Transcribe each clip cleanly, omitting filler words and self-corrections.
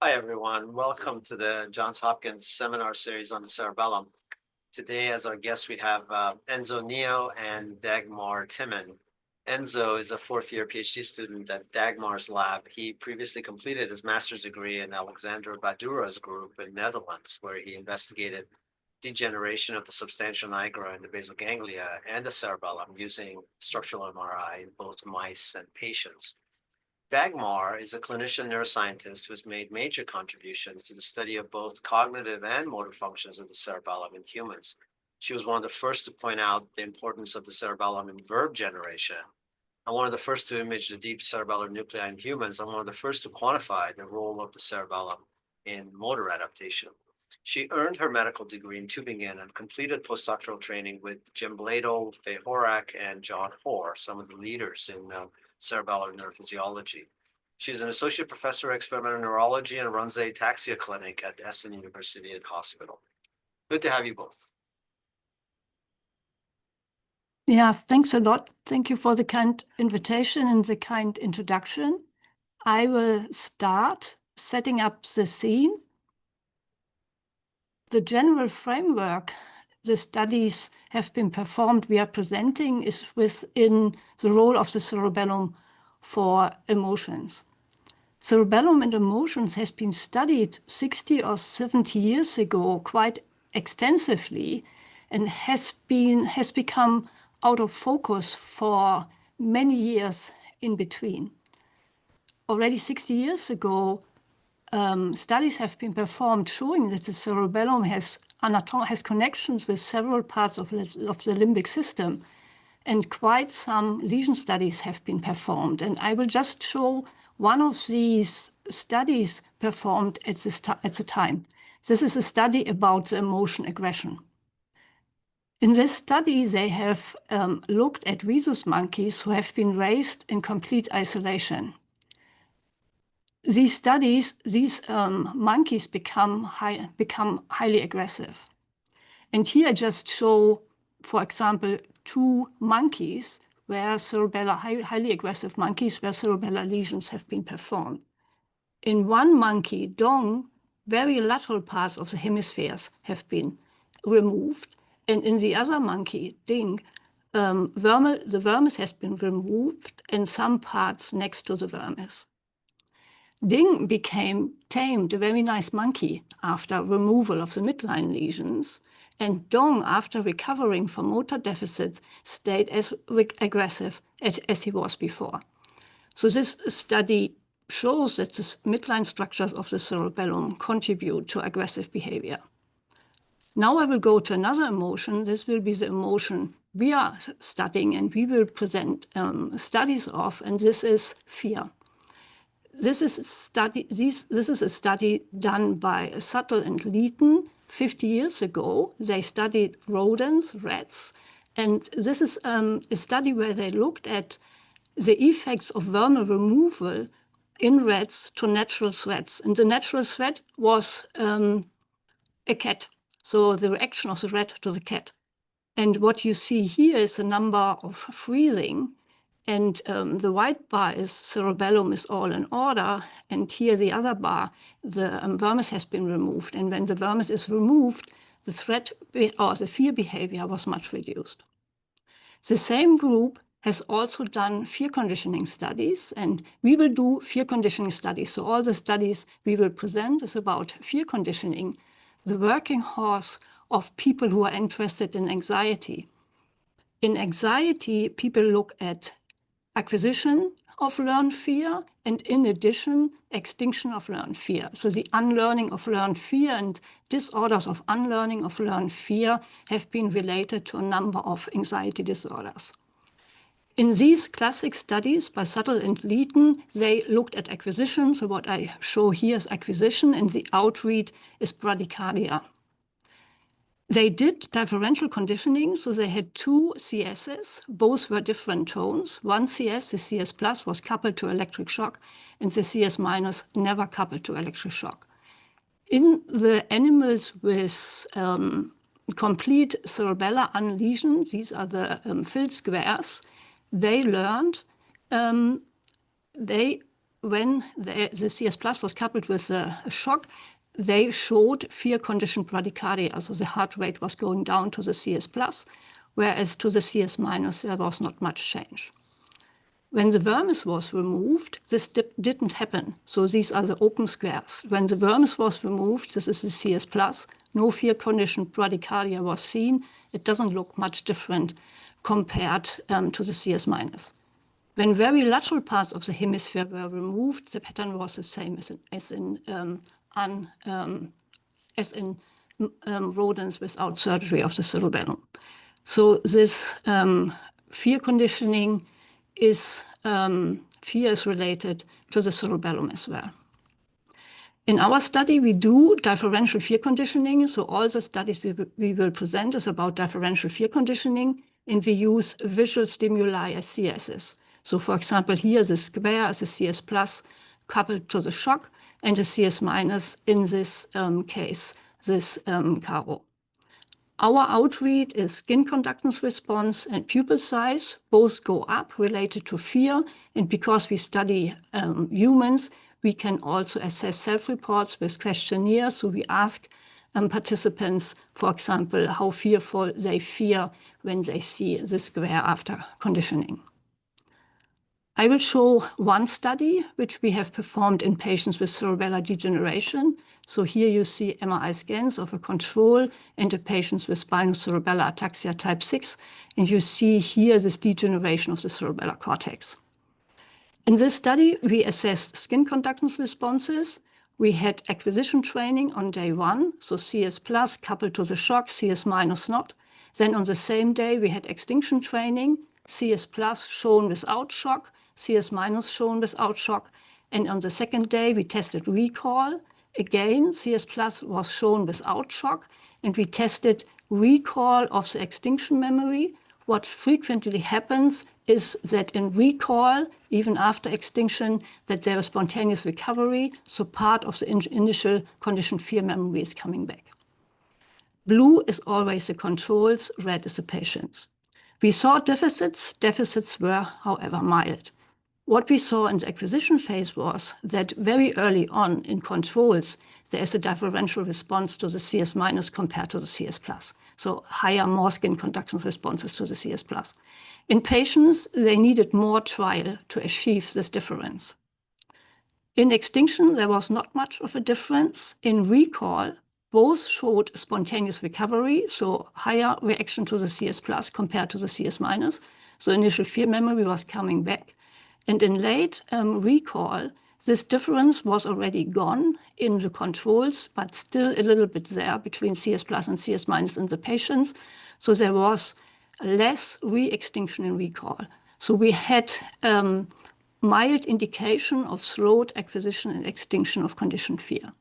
Hi, everyone. Welcome to the Johns Hopkins seminar series on the cerebellum. Today, as our guests, we have Enzo Neo and Dagmar Timmann. Enzo is a fourth-year PhD student at Dagmar's lab. He previously completed his master's degree in Alexander Badura's group in Netherlands, where he investigated degeneration of the substantia nigra in the basal ganglia and the cerebellum using structural MRI in both mice and patients. Dagmar is a clinician neuroscientist who has made major contributions to the study of both cognitive and motor functions of the cerebellum in humans. She was one of the first to point out the importance of the cerebellum in verb generation, and one of the first to image the deep cerebellar nuclei in humans, and one of the first to quantify the role of the cerebellum in motor adaptation. She earned her medical degree in Tübingen and completed postdoctoral training with Jim Bladel, Fay Horak, and John Hoare, some of the leaders in cerebellar neurophysiology. She's an associate professor of experimental neurology and runs a ataxia clinic at Essen University and Hospital. Good to have you both. Yeah, thanks a lot. Thank you for the kind invitation and the kind introduction. I will start setting up the scene. The general framework the studies have been performed we are presenting is within the role of the cerebellum for emotions. Cerebellum and emotions has been studied 60 or 70 years ago quite extensively and has become out of focus for many years in between. Already 60 years ago, studies have been performed showing that the cerebellum has connections with several parts of the limbic system, and quite some lesion studies have been performed. And I will just show one of these studies performed at the time. This is a study about the emotion aggression. In this study, they have looked at rhesus monkeys who have been raised in complete isolation. These monkeys become highly aggressive. And here I just show, for example, two monkeys where highly aggressive monkeys where cerebellar lesions have been performed. In one monkey, Dong, very lateral parts of the hemispheres have been removed. And in the other monkey, Ding, the vermis has been removed and some parts next to the vermis. Ding became tamed, a very nice monkey, after removal of the midline lesions. And Dong, after recovering from motor deficit, stayed as aggressive as he was before. So this study shows that the midline structures of the cerebellum contribute to aggressive behavior. Now I will go to another emotion. This will be the emotion we are studying and we will present studies of, and this is fear. This is a study done by Suttle and Leeton 50 years ago. They studied rodents, rats, and this is a study where they looked at the effects of vermin removal in rats to natural threats. And the natural threat was a cat, so the reaction of the rat to the cat. And what you see here is the number of freezing. And the white bar is cerebellum is all in order. And here the other bar, the vermis has been removed. And when the vermis is removed, the threat or the fear behavior was much reduced. The same group has also done fear conditioning studies. And we will do fear conditioning studies. So all the studies we will present is about fear conditioning, the working horse of people who are interested in anxiety. In anxiety, people look at acquisition of learned fear, and in addition, extinction of learned fear. So the unlearning of learned fear and disorders of unlearning of learned fear have been related to a number of anxiety disorders. In these classic studies by Suttle and Leeton, they looked at acquisition. So what I show here is acquisition, and the outread is bradycardia. They did differential conditioning, so they had two CSs. Both were different tones. One CS, the CS plus, was coupled to electric shock, and the CS minus never coupled to electric shock. In the animals with complete cerebellar unlesion, these are the filled squares, they learned, they when the CS plus was coupled with a shock, they showed fear-conditioned bradycardia, so the heart rate was going down to the CS plus, whereas to the CS minus there was not much change. When the vermis was removed, this didn't happen. So these are the open squares. When the vermis was removed, this is the CS plus, no fear-conditioned bradycardia was seen. It doesn't look much different compared to the CS minus. When very lateral parts of the hemisphere were removed, the pattern was the same as in rodents without surgery of the cerebellum. So this fear conditioning is fear is related to the cerebellum as well. In our study, we do differential fear conditioning. So all the studies we will present is about differential fear conditioning, and we use visual stimuli as CSs. So for example, here the square is a CS plus coupled to the shock, and the CS minus in this case, this caro. Our outread is skin conductance response and pupil size. Both go up related to fear. And because we study humans, we can also assess self-reports with questionnaires. So we ask participants, for example, how fearful they fear when they see the square after conditioning. I will show one study which we have performed in patients with cerebellar degeneration. So here you see MRI scans of a control and the patients with spinocerebellar ataxia type 6. And you see here this degeneration of the cerebellar cortex. In this study, we assessed skin conductance responses. We had acquisition training on day 1, so CS plus coupled to the shock, CS minus not. Then on the same day, we had extinction training, CS plus shown without shock, CS minus shown without shock. And on the second day, we tested recall. Again, CS plus was shown without shock, and we tested recall of the extinction memory. What frequently happens is that in recall, even after extinction, that there is spontaneous recovery, so part of the initial conditioned fear memory is coming back. Blue is always the controls, red is the patients. We saw deficits. Deficits were, however, mild. What we saw in the acquisition phase was that very early on in controls, there is a differential response to the CS minus compared to the CS plus. So higher, more skin conduction responses to the CS plus. In patients, they needed more trial to achieve this difference. In extinction, there was not much of a difference. In recall, both showed spontaneous recovery, so higher reaction to the CS plus compared to the CS minus. So initial fear memory was coming back. And in late recall, this difference was already gone in the controls, but still a little bit there between CS plus and CS minus in the patients. So there was less re-extinction in recall. So we had mild indication of slowed acquisition and extinction of conditioned fear.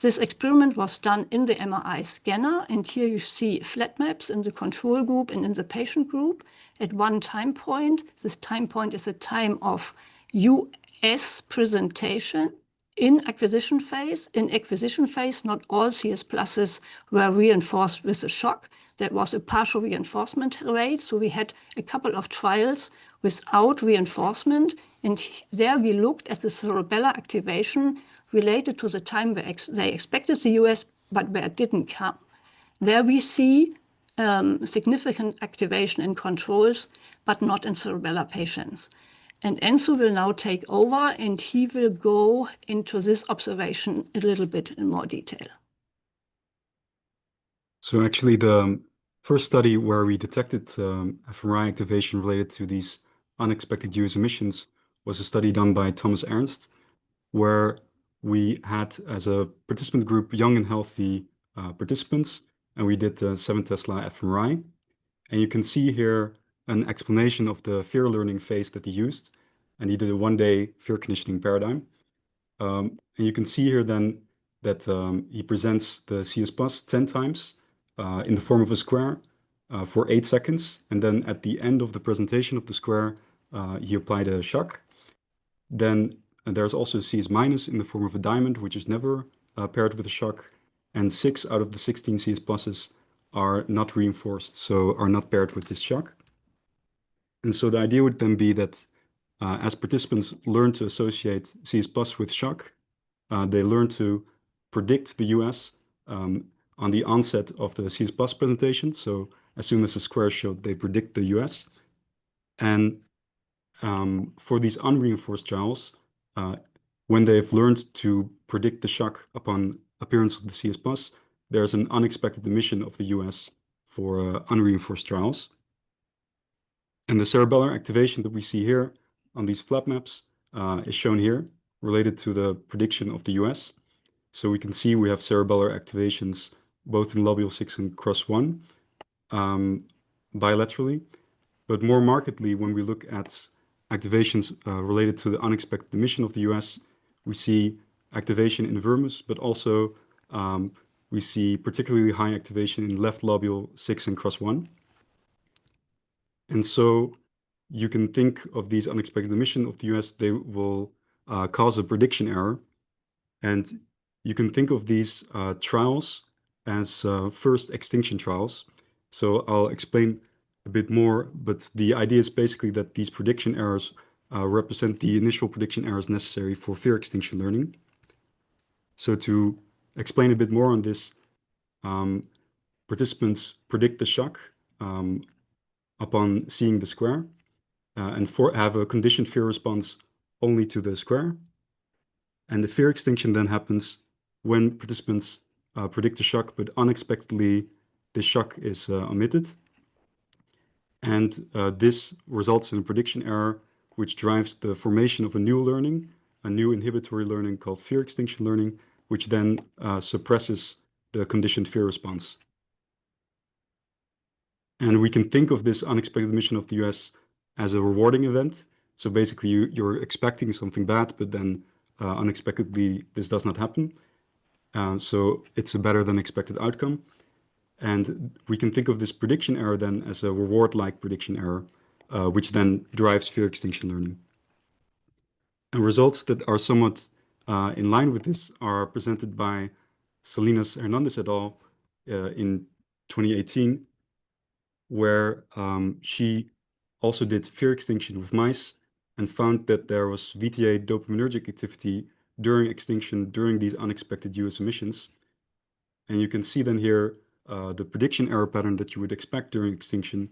This experiment was done in the MRI scanner, and here you see flat maps in the control group and in the patient group at one time point. This time point is a time of US presentation in acquisition phase. In acquisition phase, not all CS pluses were reinforced with a shock. That was a partial reinforcement rate. So we had a couple of trials without reinforcement, and there we looked at the cerebellar activation related to the time where they expected the US, but where it didn't come. There we see significant activation in controls, but not in cerebellar patients. And Enzo will now take over, and he will go into this observation a little bit in more detail. So actually the first study where we detected fMRI activation related to these unexpected US emissions was a study done by Thomas Ernst, where we had as a participant group young and healthy participants, and we did 7 Tesla fMRI. And you can see here an explanation of the fear learning phase that he used, and he did a 1-day fear conditioning paradigm. And you can see here then that he presents the CS plus 10 times in the form of a square for 8 seconds. And then at the end of the presentation of the square, he applied a shock. Then there's also CS minus in the form of a diamond, which is never paired with a shock. And 6 out of the 16 CS pluses are not reinforced, so are not paired with this shock. And so the idea would then be that as participants learn to associate CS+ with shock, they learn to predict the US on the onset of the CS+ presentation. So as soon as the square showed, they predict the US. And for these unreinforced trials, when they've learned to predict the shock upon appearance of the CS+, there's an unexpected emission of the US for unreinforced trials. And the cerebellar activation that we see here on these flap maps is shown here, related to the prediction of the US. So we can see we have cerebellar activations both in lobule 6 and cross 1 bilaterally. But more markedly, when we look at activations related to the unexpected emission of the US, we see activation in vermis, but also we see particularly high activation in left lobule 6 and cross 1. And so you can think of these unexpected emission of the US, they will cause a prediction error. And you can think of these trials as first extinction trials. So I'll explain a bit more, but the idea is basically that these prediction errors represent the initial prediction errors necessary for fear extinction learning. So to explain a bit more on this, participants predict the shock upon seeing the square and have a conditioned fear response only to the square. And the fear extinction then happens when participants predict the shock, but unexpectedly the shock is omitted. And this results in a prediction error, which drives the formation of a new learning, a new inhibitory learning called fear extinction learning, which then suppresses the conditioned fear response. And we can think of this unexpected emission of the US as a rewarding event. So basically you're expecting something bad, but then unexpectedly this does not happen. So it's a better than expected outcome. And we can think of this prediction error then as a reward-like prediction error, which then drives fear extinction learning. And results that are somewhat in line with this are presented by Salinas Hernandez et al. In 2018, where she also did fear extinction with mice and found that there was VTA dopaminergic activity during extinction during these unexpected US emissions. And you can see then here the prediction error pattern that you would expect during extinction.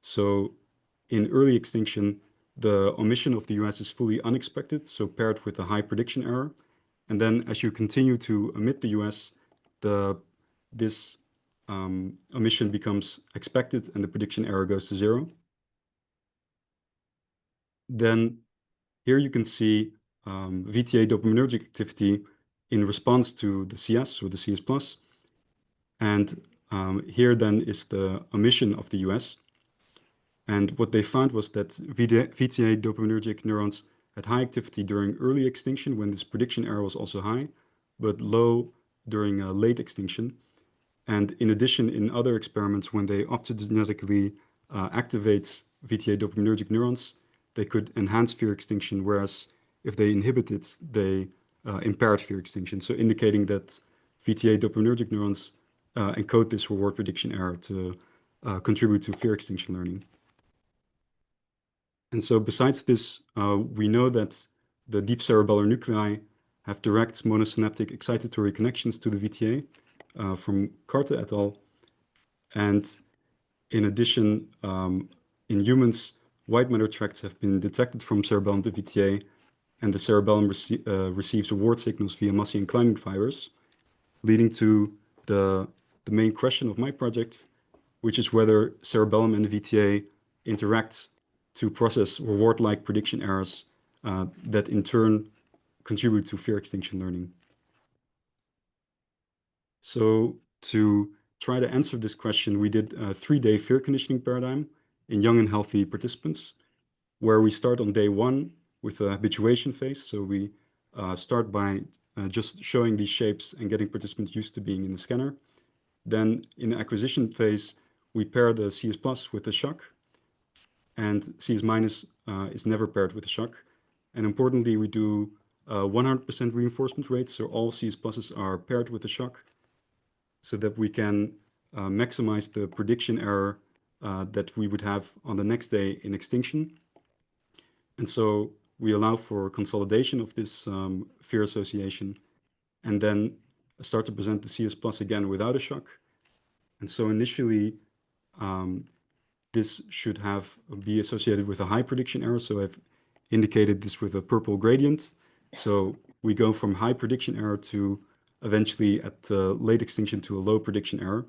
So in early extinction, the omission of the US is fully unexpected, so paired with a high prediction error. And then as you continue to omit the US, this omission becomes expected and the prediction error goes to 0. Then here you can see VTA dopaminergic activity in response to the CS or the CS+. And here then is the omission of the US. And what they found was that VTA dopaminergic neurons had high activity during early extinction when this prediction error was also high, but low during late extinction. And in addition, in other experiments, when they optogenetically activate VTA dopaminergic neurons, they could enhance fear extinction, whereas if they inhibit it, they impaired fear extinction. So indicating that VTA dopaminergic neurons encode this reward prediction error to contribute to fear extinction learning. And so besides this, we know that the deep cerebellar nuclei have direct monosynaptic excitatory connections to the VTA from Carta et al. And in addition, in humans, white matter tracts have been detected from cerebellum to VTA, and the cerebellum receives reward signals via Massian climbing fibers, leading to the main question of my project, which is whether cerebellum and the VTA interact to process reward-like prediction errors that in turn contribute to fear extinction learning. So to try to answer this question, we did a 3-day fear conditioning paradigm in young and healthy participants, where we start on day 1 with a habituation phase. So we start by just showing these shapes and getting participants used to being in the scanner. Then in the acquisition phase, we pair the CS+ with the shock, and CS- is never paired with the shock. And importantly, we do 100% reinforcement rate, so all CS+ are paired with the shock, so that we can maximize the prediction error that we would have on the next day in extinction. And so we allow for consolidation of this fear association, and then start to present the CS plus again without a shock. And so initially, this should be associated with a high prediction error. So I've indicated this with a purple gradient. So we go from high prediction error to eventually at late extinction to a low prediction error.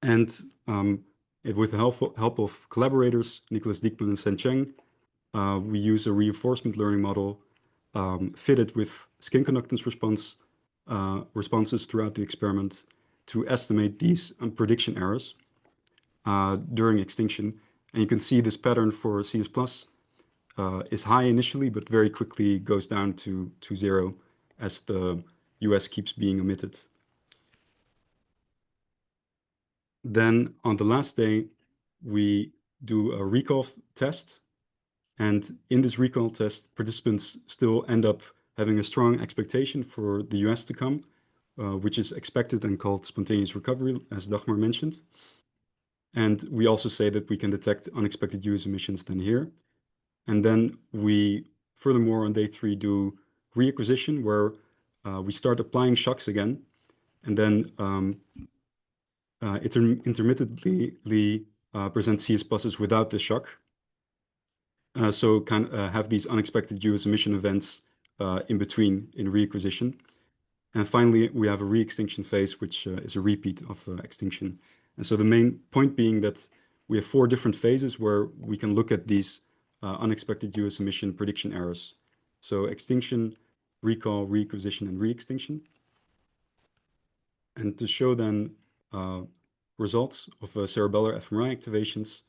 And with the help of collaborators, Nicholas Diekman and Sen Cheng, we use a reinforcement learning model fitted with skin conductance responses throughout the experiment to estimate these prediction errors during extinction. And you can see this pattern for CS plus is high initially, but very quickly goes down to 0 as the US keeps being omitted. Then on the last day, we do a recall test. And in this recall test, participants still end up having a strong expectation for the US to come, which is expected and called spontaneous recovery, as Dagmar mentioned. And we also say that we can detect unexpected US emissions then here. And then we, furthermore, on day 3, do reacquisition, where we start applying shocks again, and then intermittently present CS pluses without the shock. So kind of have these unexpected US emission events in between in reacquisition. And finally, we have a re-extinction phase, which is a repeat of extinction. And so the main point being that we have 4 different phases where we can look at these unexpected US emission prediction errors. So extinction, recall, reacquisition, and re-extinction. And to show then results of cerebellar fMRI activations,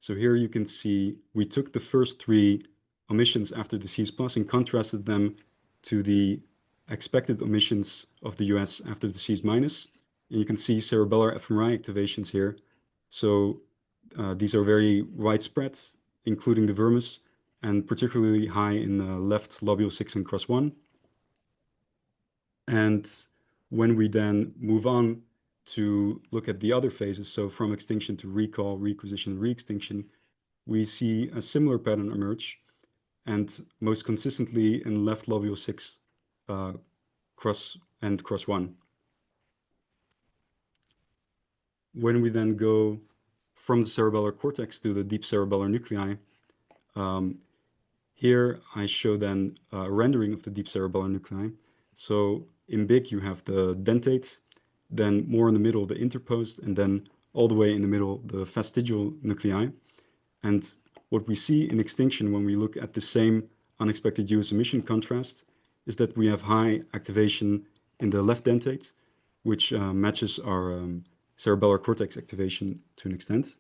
so here you can see we took the first 3 omissions after the CS plus and contrasted them to the expected omissions of the US after the CS minus. And you can see cerebellar fMRI activations here. So these are very widespread, including the vermis, and particularly high in the left lobule 6 and cross 1. And when we then move on to look at the other phases, so from extinction to recall, reacquisition, re-extinction, we see a similar pattern emerge, and most consistently in left lobule 6 cross 1. When we then go from the cerebellar cortex to the deep cerebellar nuclei, here I show then a rendering of the deep cerebellar nuclei. So in big, you have the dentate, then more in the middle, the interposed, and then all the way in the middle, the fastigial nuclei. And what we see in extinction when we look at the same unexpected US emission contrast is that we have high activation in the left dentate, which matches our cerebellar cortex activation to an extent.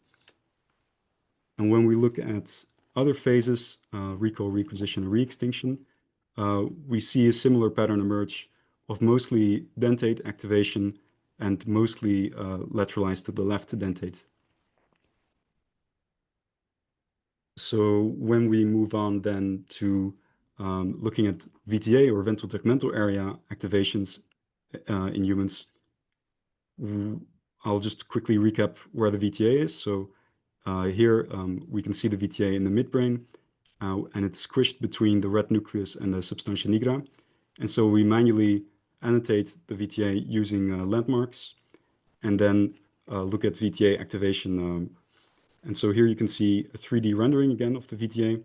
And when we look at other phases, recall, reacquisition, and re-extinction, we see a similar pattern emerge of mostly dentate activation and mostly lateralized to the left dentate. So when we move on then to looking at VTA or ventral tegmental area activations in humans, I'll just quickly recap where the VTA is. So here we can see the VTA in the midbrain, and it's squished between the red nucleus and the substantia nigra. And so we manually annotate the VTA using landmarks, and then look at VTA activation. And so here you can see a 3D rendering again of the VTA,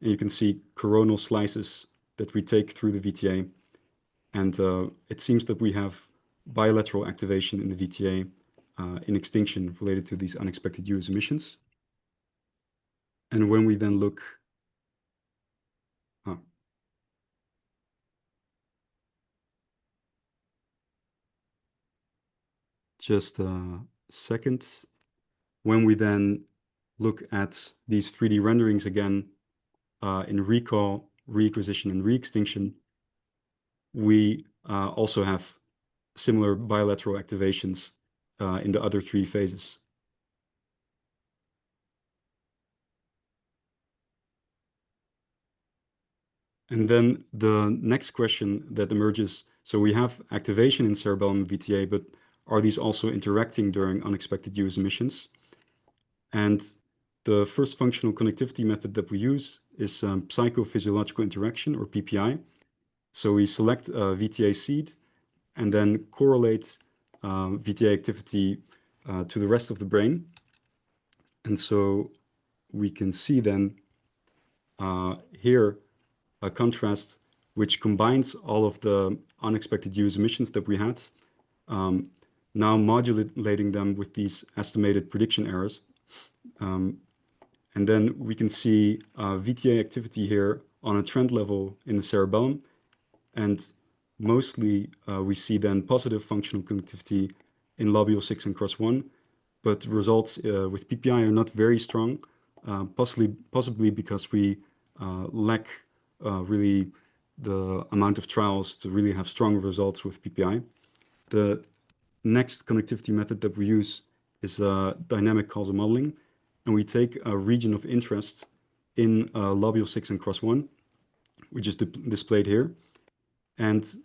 and you can see coronal slices that we take through the VTA. And it seems that we have bilateral activation in the VTA in extinction related to these unexpected US emissions. And when we then look, just a second, when we then look at these 3D renderings again in recall, reacquisition, and re-extinction, we also have similar bilateral activations in the other 3 phases. And then the next question that emerges, so we have activation in cerebellum and VTA, but are these also interacting during unexpected US emissions? And The first functional connectivity method that we use is psychophysiological interaction, or PPI. So we select a VTA seed and then correlate VTA activity to the rest of the brain. And so we can see then here a contrast which combines all of the unexpected use emissions that we had, now modulating them with these estimated prediction errors. And then we can see VTA activity here on a trend level in the cerebellum. And mostly we see then positive functional connectivity in lobule 6 and cross 1, but results with PPI are not very strong, possibly because we lack really the amount of trials to really have strong results with PPI. The next connectivity method that we use is dynamic causal modeling, and we take a region of interest in lobule 6 and cross 1, which is displayed here, and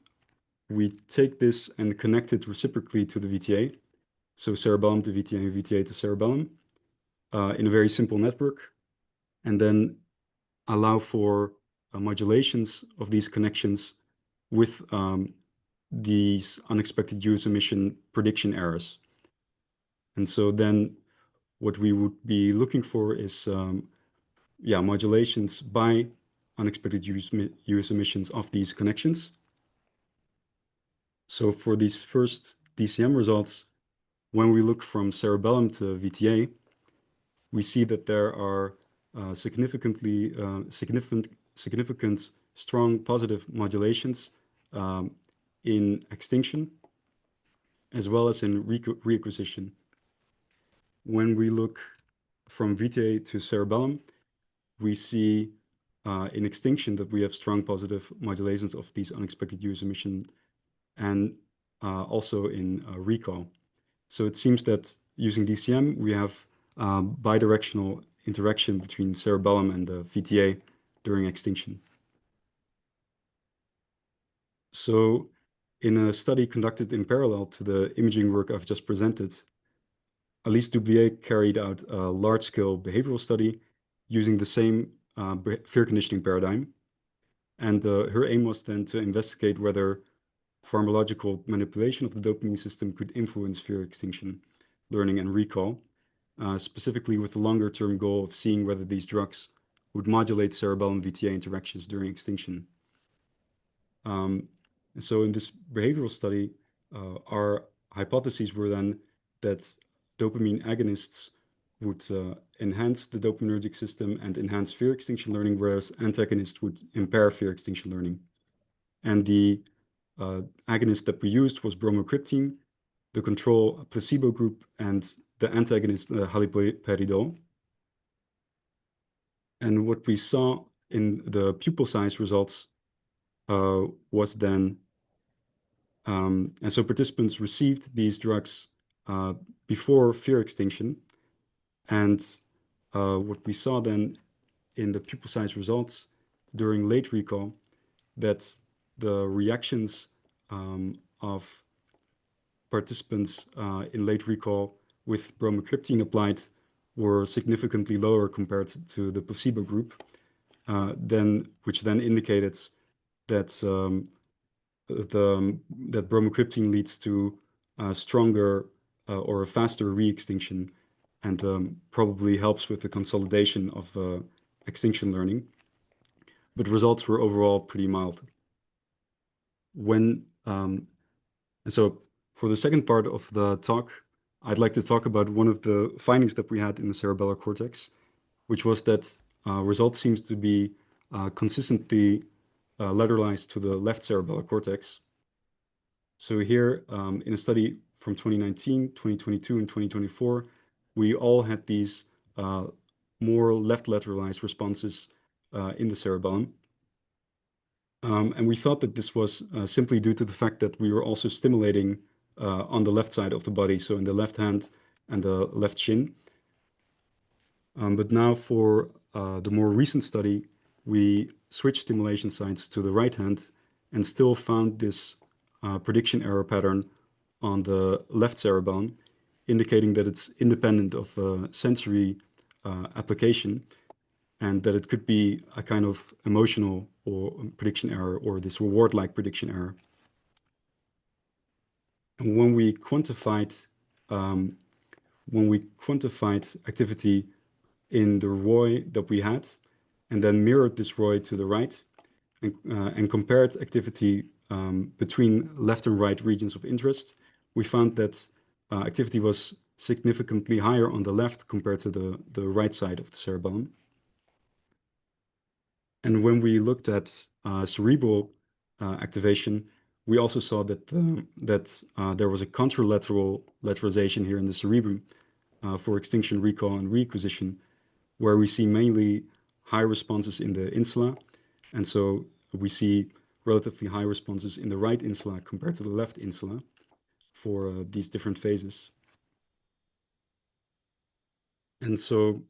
we take this and connect it reciprocally to the VTA, so cerebellum to VTA and VTA to cerebellum, in a very simple network, and then allow for modulations of these connections with these unexpected use emission prediction errors. And so then what we would be looking for is modulations by unexpected use emissions of these connections. So for these first DCM results, when we look from cerebellum to VTA, we see that there are significant, strong positive modulations in extinction, as well as in reacquisition. When we look from VTA to cerebellum, we see in extinction that we have strong positive modulations of these unexpected use emission, and also in recall. So it seems that using DCM, we have bidirectional interaction between cerebellum and the VTA during extinction. So in a study conducted in parallel to the imaging work I've just presented, Alice Doublier carried out a large-scale behavioral study using the same fear conditioning paradigm. And her aim was then to investigate whether pharmacological manipulation of the dopamine system could influence fear extinction, learning, and recall, specifically with the longer-term goal of seeing whether these drugs would modulate cerebellum VTA interactions during extinction. And so in this behavioral study, our hypotheses were then that dopamine agonists would enhance the dopaminergic system and enhance fear extinction learning, whereas antagonists would impair fear extinction learning. And the agonist that we used was bromocriptine, the control placebo group, and the antagonist haloperidol. And what we saw in the pupil size results was then, and so participants received these drugs before fear extinction. And what we saw then in the pupil size results during late recall, that the reactions of participants in late recall with bromocriptine applied were significantly lower compared to the placebo group, which then indicated that that bromocriptine leads to a stronger or a faster re-extinction, and probably helps with the consolidation of extinction learning. But results were overall pretty mild. And so for the second part of the talk, I'd like to talk about one of the findings that we had in the cerebellar cortex, which was that results seems to be consistently lateralized to the left cerebellar cortex. So here in a study from 2019, 2022, and 2024, we all had these more left-lateralized responses in the cerebellum. And we thought that this was simply due to the fact that we were also stimulating on the left side of the body, so in the left hand and the left shin. But now for the more recent study, we switched stimulation sites to the right hand and still found this prediction error pattern on the left cerebellum, indicating that it's independent of sensory application, and that it could be a kind of emotional or prediction error, or this reward-like prediction error. And when we quantified activity in the ROI that we had, and then mirrored this ROI to the right, and compared activity between left and right regions of interest, we found that activity was significantly higher on the left compared to the right side of the cerebellum. And when we looked at cerebral activation, we also saw that there was a contralateral lateralization here in the cerebrum for extinction, recall, and reacquisition, where we see mainly high responses in the insula. And so we see relatively high responses in the right insula compared to the left insula for these different phases. And so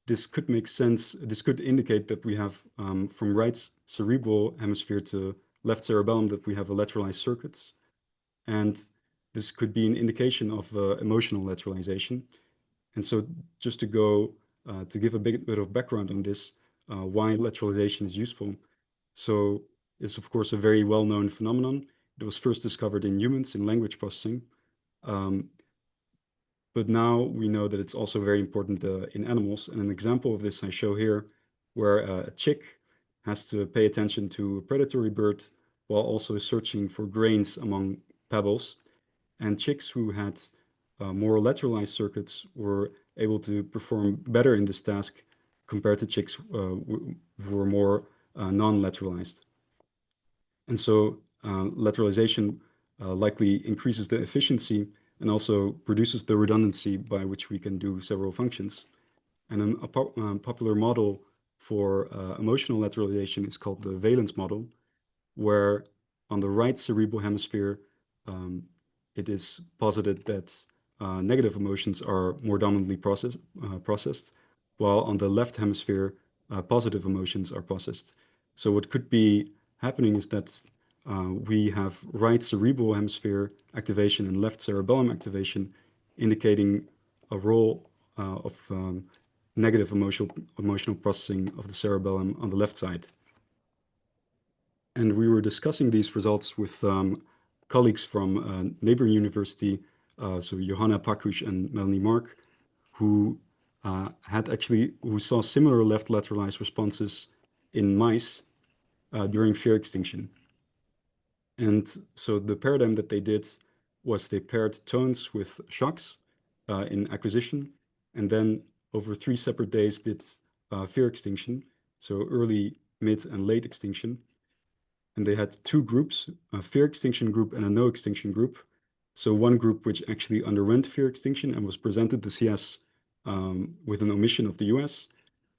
this could make sense. This could indicate that we have from right cerebral hemisphere to left cerebellum that we have a lateralized circuits. And this could be an indication of emotional lateralization. And so just to go to give a bit of background on this, why lateralization is useful. So it's of course a very well-known phenomenon. It was first discovered in humans in language processing. But now we know that it's also very important in animals. And an example of this I show here, where a chick has to pay attention to a predatory bird while also searching for grains among pebbles. And chicks who had more lateralized circuits were able to perform better in this task compared to chicks who were more non-lateralized. And so lateralization likely increases the efficiency and also produces the redundancy by which we can do several functions. And a popular model for emotional lateralization is called the valence model, where on the right cerebral hemisphere, it is posited that negative emotions are more dominantly processed, while on the left hemisphere, positive emotions are processed. So what could be happening is that we have right cerebral hemisphere activation and left cerebellum activation, indicating a role of negative emotional processing of the cerebellum on the left side. And we were discussing these results with colleagues from a neighboring university, so Johanna Pakush and Melanie Mark, who saw similar left lateralized responses in mice during fear extinction. And so the paradigm that they did was they paired tones with shocks in acquisition, and then over 3 separate days did fear extinction, so early, mid, and late extinction. And they had 2 groups, a fear extinction group and a no extinction group. So one group which actually underwent fear extinction and was presented the CS with an omission of the US,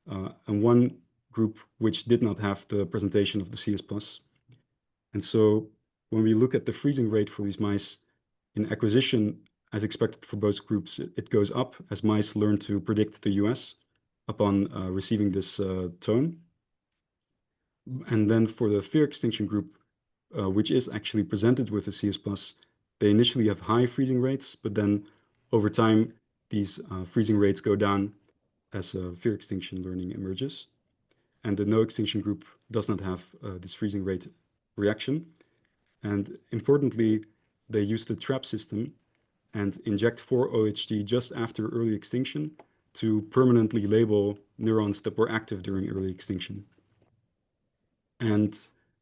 and one group which did not have the presentation of the CS plus. And so when we look at the freezing rate for these mice in acquisition, as expected for both groups, it goes up as mice learn to predict the US upon receiving this tone. And then for the fear extinction group, which is actually presented with the CS plus, they initially have high freezing rates, but then over time, these freezing rates go down as fear extinction learning emerges. And the no extinction group does not have this freezing rate reaction. And importantly, they use the trap system and inject 4-OHT just after early extinction to permanently label neurons that were active during early extinction. And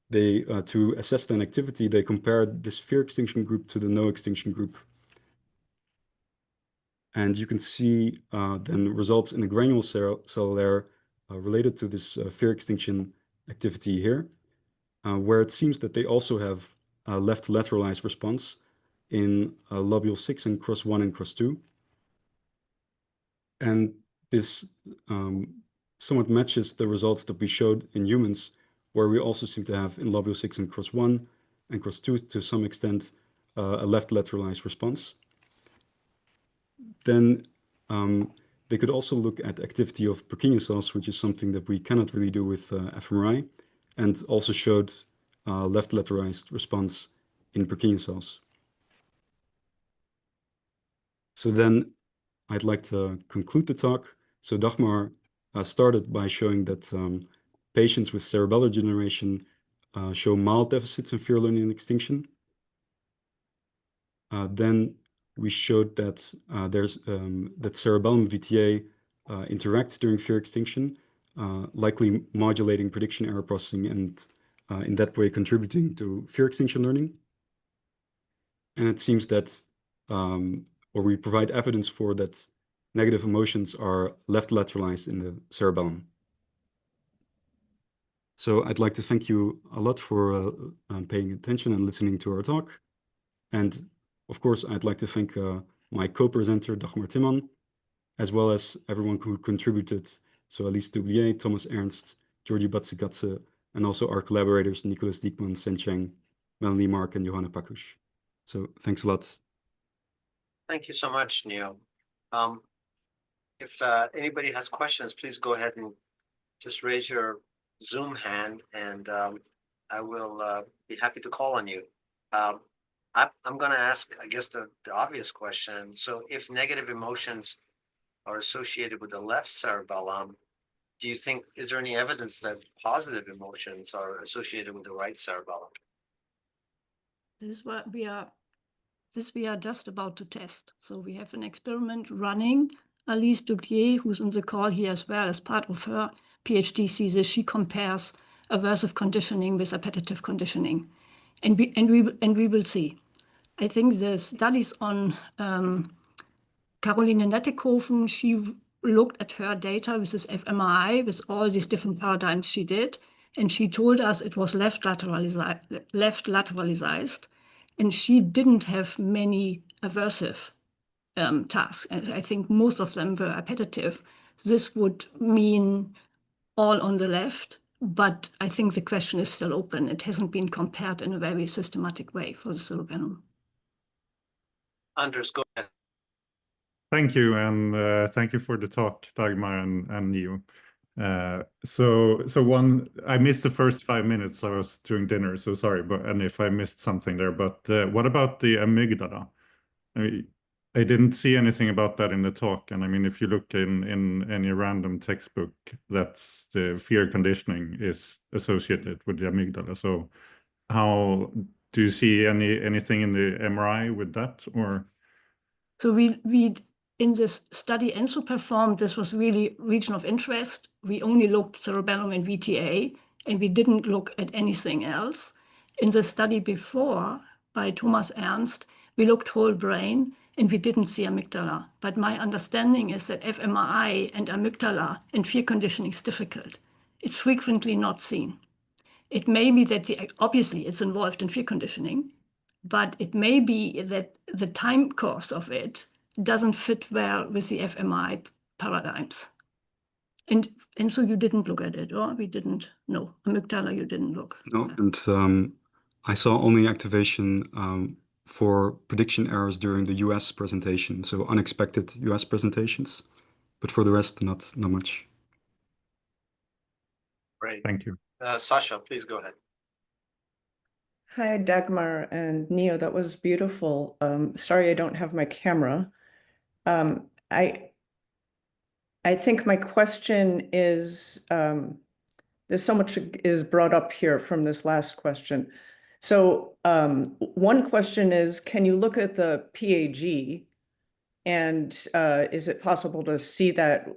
they, to assess the activity, they compared this fear extinction group to the no extinction group. And you can see then results in the granule cell layer related to this fear extinction activity here, where it seems that they also have a left lateralized response in lobule 6 and cross 1 and cross 2. And this somewhat matches the results that we showed in humans, where we also seem to have in lobule 6 and cross 1 and cross 2 to some extent a left lateralized response. Then they could also look at activity of Purkinje cells, which is something that we cannot really do with fMRI, and also showed left lateralized response in Purkinje cells. So then I'd like to conclude the talk So Dagmar started by showing that patients with cerebellar degeneration show mild deficits in fear, learning, and extinction. Then we showed that that cerebellum VTA interacts during fear extinction, likely modulating prediction error processing and in that way contributing to fear extinction learning. And it seems that, or we provide evidence for that negative emotions are left-lateralized in the cerebellum. So I'd like to thank you a lot for paying attention and listening to our talk. And of course, I'd like to thank my co-presenter, Dagmar Timmann, as well as everyone who contributed. So Alice Doublier, Thomas Ernst, Georgie Batsikatse, and also our collaborators, Nicholas Diekman, Sen Cheng, Melanie Mark, and Johanna Pakush. So thanks a lot. Thank you so much, Neo. If anybody has questions, please go ahead and just raise your Zoom hand, and I will be happy to call on you. I'm going to ask, I guess, the obvious question. So if negative emotions are associated with the left cerebellum, do you think, is there any evidence that positive emotions are associated with the right cerebellum? This is what we are just about to test. So we have an experiment running. Alice Doublier, who's on the call here as well, as part of her PhD thesis, she compares aversive conditioning with appetitive conditioning, and we will see. I think the studies on Caroline Nettekoven, she looked at her data with this fMRI, with all these different paradigms she did, and she told us it was left-lateralized, and she didn't have many aversive tasks. And I think most of them were appetitive. This would mean all on the left, but I think the question is still open. It hasn't been compared in a very systematic way for the cerebellum. Anders, go ahead. Thank you, and thank you for the talk, Dagmar and Neo. So I missed the first 5 minutes. I was doing dinner, so sorry. And if I missed something there, but what about the amygdala? I didn't see anything about that in the talk. And I mean, if you look in any random textbook, that's the fear conditioning is associated with the amygdala. So how do you see anything in the MRI with that, or? So we in this study Enzo performed, this was really region of interest. We only looked cerebellum and VTA, and we didn't look at anything else. In the study before by Thomas Ernst, we looked whole brain, and we didn't see amygdala. But my understanding is that fMRI and amygdala and fear conditioning is difficult. It's frequently not seen. It may be that obviously it's involved in fear conditioning, but it may be that the time course of it doesn't fit well with the fMRI paradigms. And so you didn't look at it, or we didn't? No, amygdala you didn't look. No, and I saw only activation for prediction errors during the US presentation, so unexpected US presentations, but for the rest, not much. Great. Thank you. Sasha, please go ahead. Hi, Dagmar and Neo. That was beautiful. Sorry, I don't have my camera. I think my question is, there's so much is brought up here from this last question. So one question is, can you look at the PAG, and is it possible to see that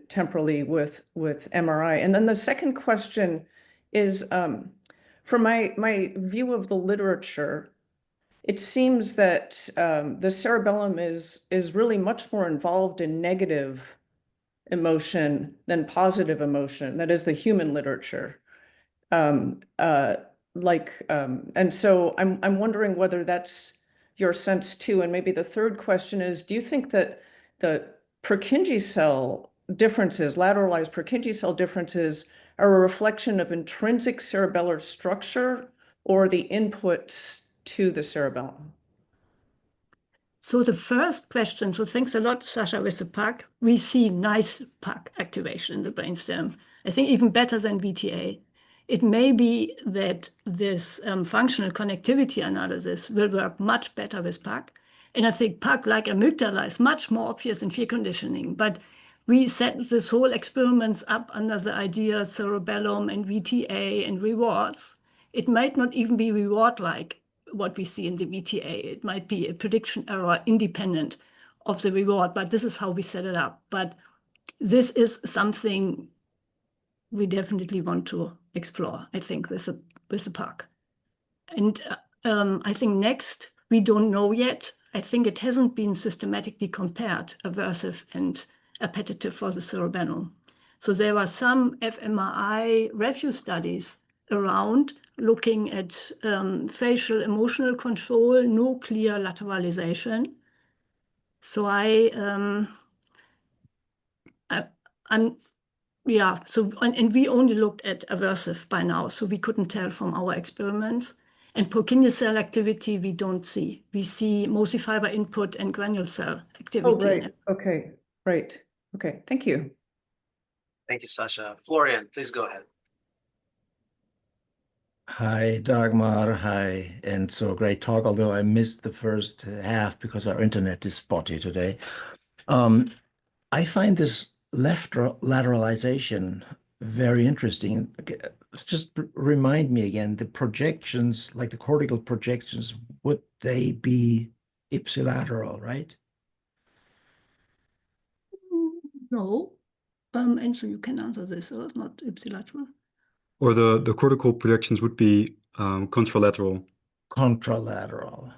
temporally with MRI? And then the second question is, from my view of the literature, it seems that the cerebellum is really much more involved in negative emotion than positive emotion. That is the human literature. And so I'm wondering whether that's your sense too. And maybe the third question is, do you think that the Purkinje cell differences, lateralized Purkinje cell differences, are a reflection of intrinsic cerebellar structure or the inputs to the cerebellum? So the first question, so thanks a lot, Sasha, with the PAC. We see nice PAC activation in the brainstem. I think even better than VTA. It may be that this functional connectivity analysis will work much better with PAC. And I think PAC, like amygdala, is much more obvious in fear conditioning. But we set this whole experiments up under the idea cerebellum and VTA and rewards. It might not even be reward-like what we see in the VTA. It might be a prediction error independent of the reward, but this is how we set it up. But this is something we definitely want to explore, I think, with the park. And I think next, we don't know yet. I think it hasn't been systematically compared, aversive and appetitive for the cerebellum. So there are some fMRI review studies around looking at facial emotional control, no clear lateralization. So and we only looked at aversive by now, so we couldn't tell from our experiments. And Purkinje cell activity, we don't see. We see mostly fiber input and granule cell activity. Oh, right. Okay, right. Okay, thank you. Thank you, Sasha. Florian, please go ahead. Hi, Dagmar. Hi, Enzo. Great talk, although I missed the first half because our internet is spotty today. I find this left-lateralization very interesting. Just remind me again, the projections, like the cortical projections, would they be ipsilateral, right? No. Enzo, you can answer this, so it's not ipsilateral. Or the cortical projections would be contralateral. Contralateral.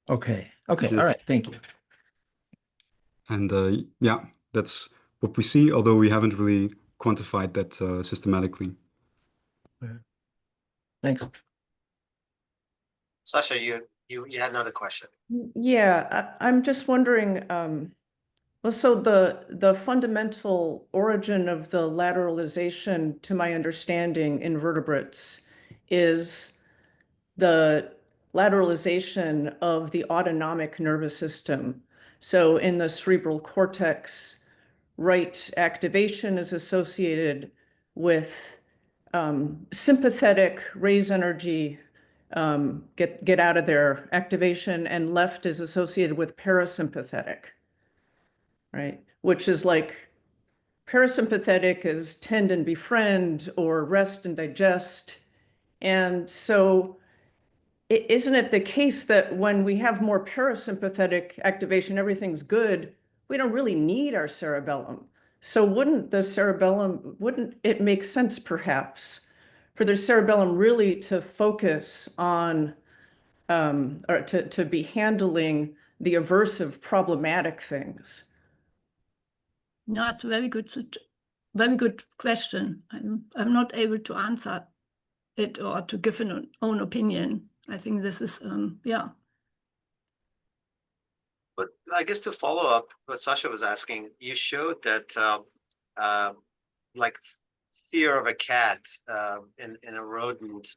Okay. Okay. Yes. All right. Thank you. And yeah, that's what we see, although we haven't really quantified that systematically. Thanks. Sasha, you had another question. Yeah, I'm just wondering, well, so the fundamental origin of the lateralization, to my understanding, in vertebrates is the lateralization of the autonomic nervous system. So in the cerebral cortex, right activation is associated with sympathetic raise energy, get out of there activation, and left is associated with parasympathetic, right? Which is like parasympathetic is tend and befriend or rest and digest. And so isn't it the case that when we have more parasympathetic activation, everything's good, we don't really need our cerebellum? So wouldn't it make sense perhaps for the cerebellum really to focus on or to be handling the aversive problematic things? No, it's a very good question. I'm not able to answer it or to give an own opinion. I think this is, yeah. But I guess to follow up what Sasha was asking, you showed that like fear of a cat in a rodent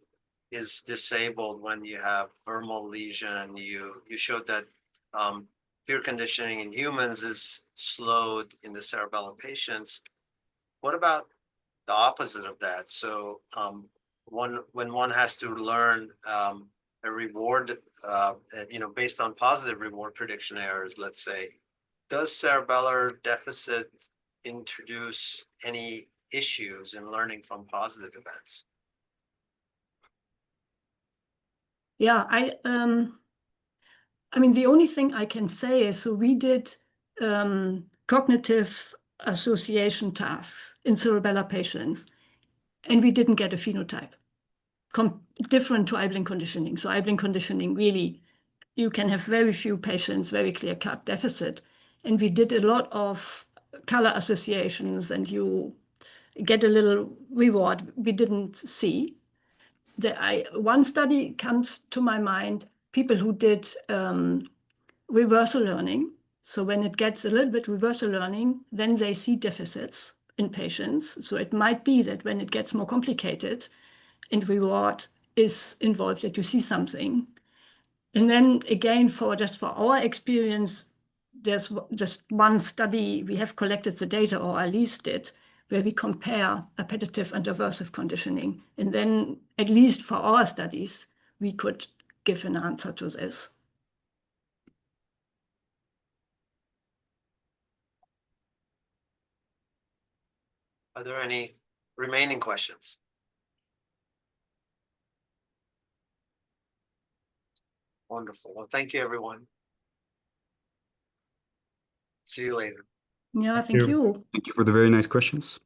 is disabled when you have vermal lesion. You showed that fear conditioning in humans is slowed in the cerebellum patients. What about the opposite of that? So when one has to learn a reward, based on positive reward prediction errors, let's say, does cerebellar deficit introduce any issues in learning from positive events? Yeah, I mean, the only thing I can say is, so we did cognitive association tasks in cerebellar patients, and we didn't get a phenotype different to eye blink conditioning. So eye blink conditioning, really, you can have very few patients, very clear-cut deficit. And we did a lot of color associations, and you get a little reward we didn't see. One study comes to my mind, people who did reversal learning. So when it gets a little bit reversal learning, then they see deficits in patients. So it might be that when it gets more complicated and reward is involved, that you see something. And then again, just for our experience, there's just one study we have collected the data, or at least did, where we compare appetitive and aversive conditioning. And then, at least for our studies, we could give an answer to this. Are there any remaining questions? Wonderful. Well, thank you, everyone. See you later. Yeah, Thank thank you. you. Thank you for the very nice questions.